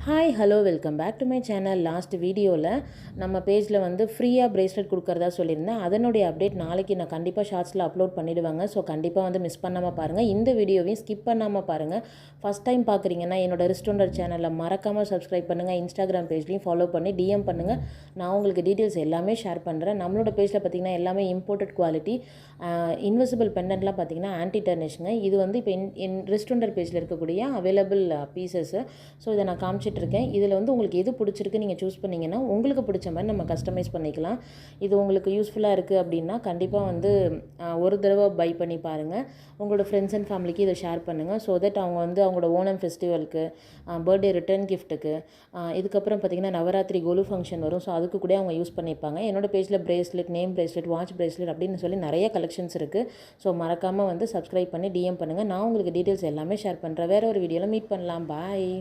Hi hello welcome back to my channel. Last வீடியோவில் நம்ம பேஜில் வந்து ஃப்ரீயாக பிரேஸ்லெட் கொடுக்குறதா சொல்லியிருந்தேன். அதனுடைய அப்டேட் நாளைக்கு நான் கண்டிப்பாக ஷார்ட்ஸில் அப்லோட் பண்ணிவிடுவாங்க. ஸோ கண்டிப்பாக வந்து மிஸ் பண்ணாமல் பாருங்கள். இந்த வீடியோவையும் ஸ்கிப் பண்ணாமல் பாருங்கள். ஃபஸ்ட் டைம் பார்க்குறீங்கன்னா என்னோட ரிஸ்டோண்டர் சேனலில் மறக்காமல் சப்ஸ்கிரைப் பண்ணுங்கள். இன்ஸ்டாகிராம் பேஜ்லையும் ஃபாலோ பண்ணி டிஎம் பண்ணுங்கள். நான் உங்களுக்கு டீட்டெயில்ஸ் எல்லாமே ஷேர் பண்ணுறேன். நம்மளோட பேஜில் பார்த்திங்கன்னா எல்லாமே இம்போர்ட்டட் குவாலிட்டி. இன்விசிபிள் பெண்டன்ட்லாம் பார்த்திங்கன்னா ஆன்டி டர்னிஷ்ங்க. இது வந்து இப்போ ரிஸ்டோண்டர் பேஜில் இருக்கக்கூடிய அவைலபிள் பீசஸ்ஸு. ஸோ இதை நான் காமிச்சிட்ருக்கேன். இதில் வந்து உங்களுக்கு எது பிடிச்சிருக்கு நீங்கள் சூஸ் பண்ணிங்கன்னா உங்களுக்கு பிடிச்ச மாதிரி நம்ம கஸ்டமைஸ் பண்ணிக்கலாம். இது உங்களுக்கு யூஸ்ஃபுல்லாக இருக்குது அப்படின்னா கண்டிப்பாக வந்து ஒரு தடவை பை பண்ணி பாருங்கள். உங்களோட ஃப்ரெண்ட்ஸ் அண்ட் ஃபேமிலிக்கு இதை ஷேர் பண்ணுங்கள். ஸோ தட் அவங்க வந்து அவங்களோட ஓணம் ஃபெஸ்டிவலுக்கு, பர்த்டே ரிட்டர்ன் கிஃப்ட்டுக்கு, இதுக்கப்புறம் பார்த்திங்கன்னா நவராத்திரி கோலு ஃபங்க்ஷன் வரும். ஸோ அதுக்கு கூட அவங்க யூஸ் பண்ணியிருப்பாங்க. என்னோடய பேஜில் bracelet, name bracelet, watch bracelet அப்படின்னு சொல்லி நிறைய கலெக்ஷன்ஸ் இருக்குது. ஸோ மறக்காமல் வந்து சப்ஸ்கிரைப் பண்ணி டிஎம் பண்ணுங்கள். நான் உங்களுக்கு டீட்டெயில்ஸ் எல்லாமே ஷேர் பண்ணுறேன். வேறு ஒரு வீடியோவில் மீட் பண்ணலாம். பாய்.